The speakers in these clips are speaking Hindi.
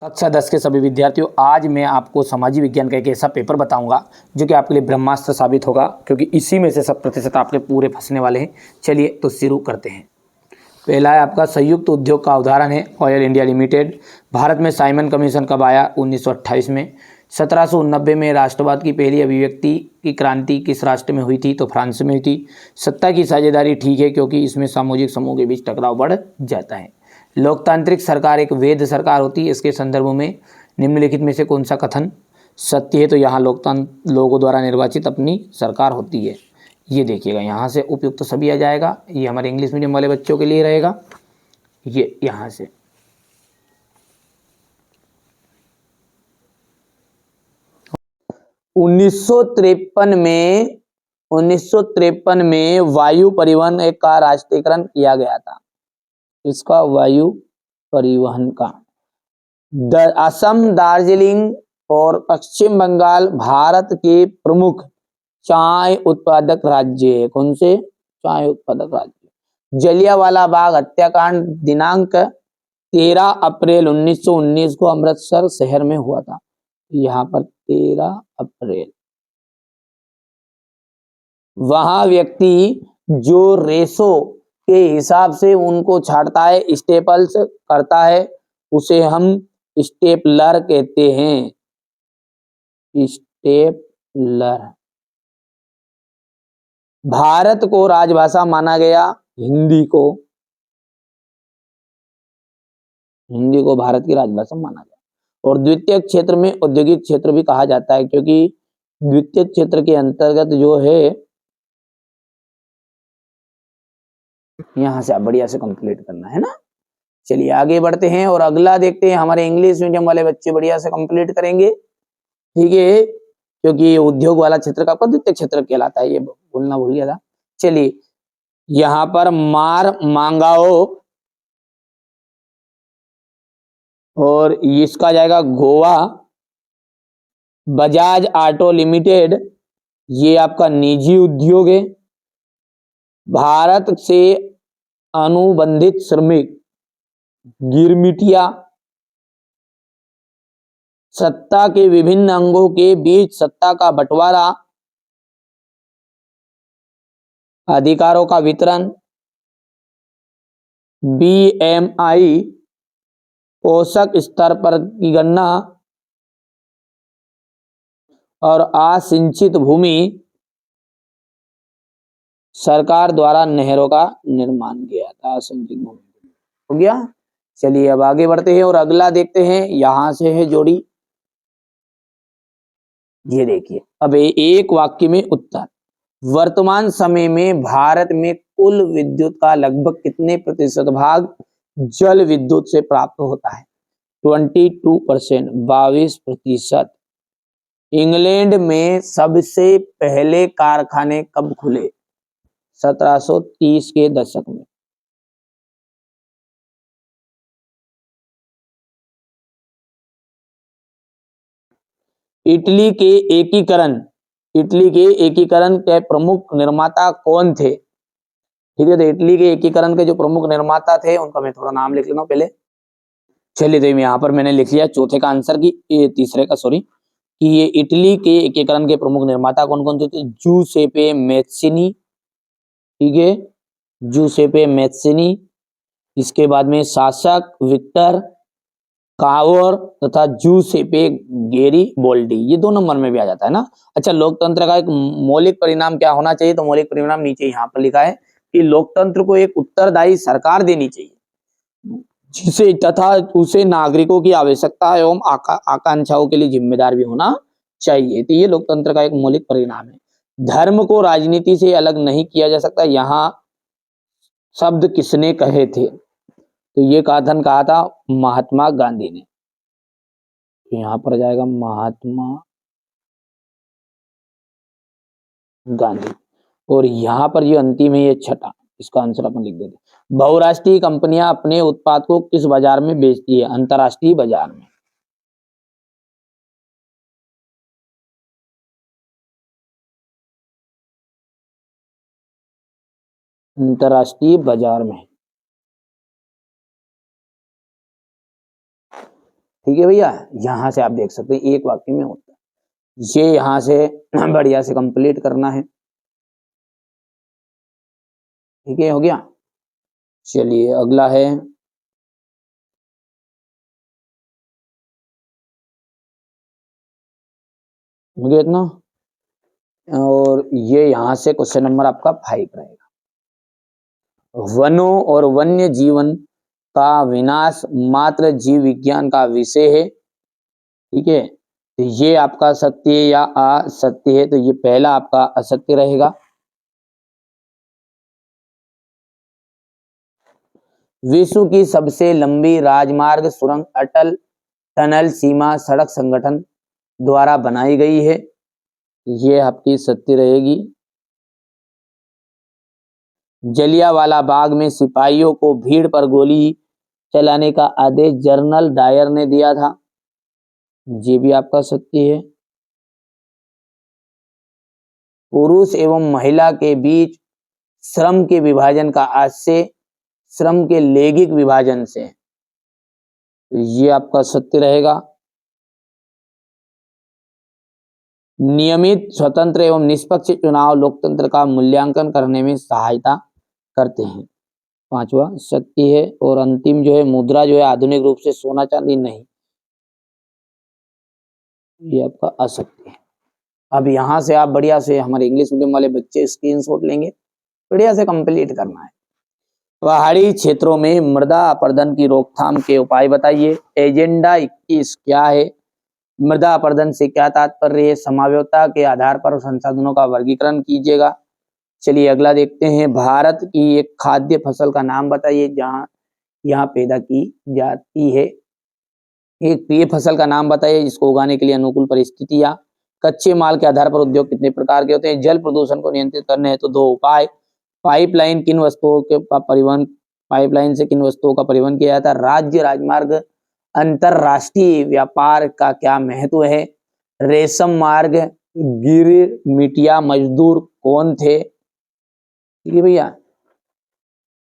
कक्षा 10 के सभी विद्यार्थियों, आज मैं आपको सामाजिक विज्ञान का एक ऐसा पेपर बताऊंगा जो कि आपके लिए ब्रह्मास्त्र साबित होगा, क्योंकि इसी में से 100% आपके पूरे फंसने वाले हैं। चलिए तो शुरू करते हैं। पहला है आपका संयुक्त उद्योग का उदाहरण है ऑयल इंडिया लिमिटेड। भारत में साइमन कमीशन कब आया? 1928 में। 1789 में राष्ट्रवाद की पहली अभिव्यक्ति की क्रांति किस राष्ट्र में हुई थी? तो फ्रांस में हुई थी। सत्ता की साझेदारी ठीक है, क्योंकि इसमें सामूहिक समूह के बीच टकराव बढ़ जाता है। लोकतांत्रिक सरकार एक वैध सरकार होती है। इसके संदर्भ में निम्नलिखित में से कौन सा कथन सत्य है? तो यहाँ लोगों द्वारा निर्वाचित अपनी सरकार होती है। ये देखिएगा, यहाँ से उपयुक्त सभी आ जाएगा। ये हमारे इंग्लिश मीडियम वाले बच्चों के लिए रहेगा। ये यहाँ से 1953 में वायु परिवहन का राष्ट्रीयकरण किया गया था। इसका वायु परिवहन का असम, दार्जिलिंग और पश्चिम बंगाल भारत के प्रमुख चाय उत्पादक राज्य है। कौन से? चाय उत्पादक राज्य। जलियांवाला बाग हत्याकांड दिनांक 13 अप्रैल 1919 को अमृतसर शहर में हुआ था। यहाँ पर 13 अप्रैल। वहां व्यक्ति जो रेशो के हिसाब से उनको छांटता है, स्टेपल्स करता है, उसे हम स्टेपलर कहते हैं। स्टेपलर। भारत को राजभाषा माना गया हिंदी को भारत की राजभाषा माना गया। और द्वितीय क्षेत्र में औद्योगिक क्षेत्र भी कहा जाता है, क्योंकि द्वितीय क्षेत्र के अंतर्गत जो है, यहां से आप बढ़िया से कंप्लीट करना है ना। चलिए आगे बढ़ते हैं और अगला देखते हैं। हमारे इंग्लिश मीडियम वाले बच्चे बढ़िया से कंप्लीट करेंगे, ठीक है, क्योंकि उद्योग वाला क्षेत्र का द्वितीय क्षेत्र कहलाता है। ये बोलना भूल गया था। चलिए यहाँ पर मार मांगाओ और इसका जाएगा गोवा। बजाज ऑटो लिमिटेड ये आपका निजी उद्योग है। भारत से अनुबंधित श्रमिक गिरमिटिया। सत्ता के विभिन्न अंगों के बीच सत्ता का बंटवारा, अधिकारों का वितरण। बीएमआई पोषक स्तर पर की गणना और असिंचित भूमि सरकार द्वारा नहरों का निर्माण किया था। असिंचित भूमि हो गया। चलिए अब आगे बढ़ते हैं और अगला देखते हैं। यहां से है जोड़ी, ये देखिए। अब एक वाक्य में उत्तर। वर्तमान समय में भारत में कुल विद्युत का लगभग कितने प्रतिशत भाग जल विद्युत से प्राप्त होता है? 22%, 22%। इंग्लैंड में सबसे पहले कारखाने कब खुले? 1730 के दशक में। इटली के एकीकरण के प्रमुख निर्माता कौन थे? ठीक है, तो इटली के एकीकरण के जो प्रमुख निर्माता थे उनका मैं थोड़ा नाम लिख लेता हूं पहले। चलिए, तो यहाँ पर मैंने लिख लिया चौथे का आंसर की, तीसरे का सॉरी, कि ये इटली के एकीकरण के प्रमुख निर्माता कौन कौन थे? जूसेपे मैत्सिनी, ठीक है, जूसेपे मैत्सिनी। इसके बाद में शासक विक्टर कावर तथा जूसेपे गेरिबोल्डी, ये 2 नंबर में भी आ जाता है ना। अच्छा, लोकतंत्र का एक मौलिक परिणाम क्या होना चाहिए? तो मौलिक परिणाम नीचे यहाँ पर लिखा है कि लोकतंत्र को एक उत्तरदायी सरकार देनी चाहिए, जिसे तथा उसे नागरिकों की आवश्यकता एवं आकांक्षाओं के लिए जिम्मेदार भी होना चाहिए। तो ये लोकतंत्र का एक मौलिक परिणाम है। धर्म को राजनीति से अलग नहीं किया जा सकता, यहाँ शब्द किसने कहे थे? तो ये कथन कहा था महात्मा गांधी ने। यहाँ पर जाएगा महात्मा गांधी। और यहाँ पर ये अंतिम है, ये छठा, इसका आंसर अपन लिख देते। बहुराष्ट्रीय कंपनियां अपने उत्पाद को किस बाजार में बेचती है? अंतरराष्ट्रीय बाजार में। अंतरराष्ट्रीय बाजार में। ठीक है भैया, यहां से आप देख सकते हैं एक वाक्य में होता है। ये यहां से बढ़िया से कंप्लीट करना है। ठीक है, हो गया। चलिए अगला है हो गया इतना, और ये यहां से क्वेश्चन नंबर आपका 5 रहेगा। वनों और वन्य जीवन का विनाश मात्र जीव विज्ञान का विषय है। ठीक है, तो ये आपका सत्य या असत्य है, तो ये पहला आपका असत्य रहेगा। विश्व की सबसे लंबी राजमार्ग सुरंग अटल टनल सीमा सड़क संगठन द्वारा बनाई गई है, ये आपकी सत्य रहेगी। जलियांवाला बाग में सिपाहियों को भीड़ पर गोली चलाने का आदेश जनरल डायर ने दिया था, ये भी आपका सत्य है। पुरुष एवं महिला के बीच श्रम के विभाजन का आशय श्रम के लैंगिक विभाजन से, ये आपका सत्य रहेगा। नियमित स्वतंत्र एवं निष्पक्ष चुनाव लोकतंत्र का मूल्यांकन करने में सहायता करते हैं, पांचवा सत्य है। और अंतिम जो है मुद्रा जो है आधुनिक रूप से सोना चांदी नहीं, ये आपका असत्य है। अब यहां से आप बढ़िया से हमारे इंग्लिश मीडियम वाले बच्चे स्क्रीनशॉट लेंगे, बढ़िया से कंप्लीट करना है। पहाड़ी क्षेत्रों में मृदा अपरदन की रोकथाम के उपाय बताइए। एजेंडा 21 क्या है? मृदा अपरदन से क्या तात्पर्य है? समाव्यता के आधार पर संसाधनों का वर्गीकरण कीजिएगा। चलिए अगला देखते हैं। भारत की एक खाद्य फसल का नाम बताइए जहां यहाँ पैदा की जाती है। एक प्रिय फसल का नाम बताइए जिसको उगाने के लिए अनुकूल परिस्थितियां। कच्चे माल के आधार पर उद्योग कितने प्रकार के होते हैं? जल प्रदूषण को नियंत्रित करने हेतु 2 उपाय। पाइपलाइन किन वस्तुओं के परिवहन पाइपलाइन से किन वस्तुओं का परिवहन किया जाता है? राज्य राजमार्ग अंतरराष्ट्रीय व्यापार का क्या महत्व है? रेशम मार्ग गिरमिटिया मजदूर कौन थे? ठीक है भैया,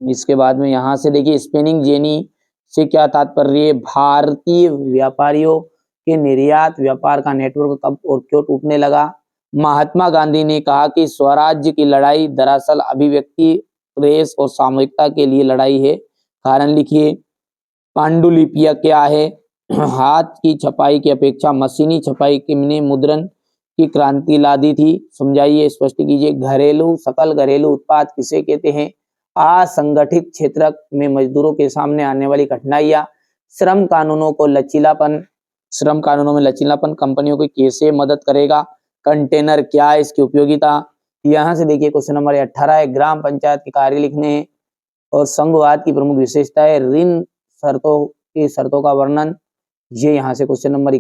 इसके बाद में यहां से देखिए स्पिनिंग जेनी से क्या तात्पर्य? भारतीय व्यापारियों के निर्यात व्यापार का नेटवर्क कब और क्यों टूटने लगा? महात्मा गांधी ने कहा कि स्वराज्य की लड़ाई दरअसल अभिव्यक्ति प्रेस और सामूहिकता के लिए लड़ाई है, कारण लिखिए। पांडुलिपियां क्या है? हाथ की छपाई की अपेक्षा मशीनी छपाई ने मुद्रण की क्रांति ला दी थी, समझाइए, स्पष्ट कीजिए। घरेलू सकल घरेलू उत्पाद किसे कहते हैं? असंगठित क्षेत्र में मजदूरों के सामने आने वाली कठिनाइयां। श्रम कानूनों में लचीलापन कंपनियों को कैसे मदद करेगा? कंटेनर क्या है, इसकी उपयोगिता। यहां से देखिए क्वेश्चन नंबर 18 है। ग्राम पंचायत के कार्य लिखने हैं और संघवाद की प्रमुख विशेषता है ऋण शर्तों की शर्तों का वर्णन। ये यहाँ से क्वेश्चन नंबर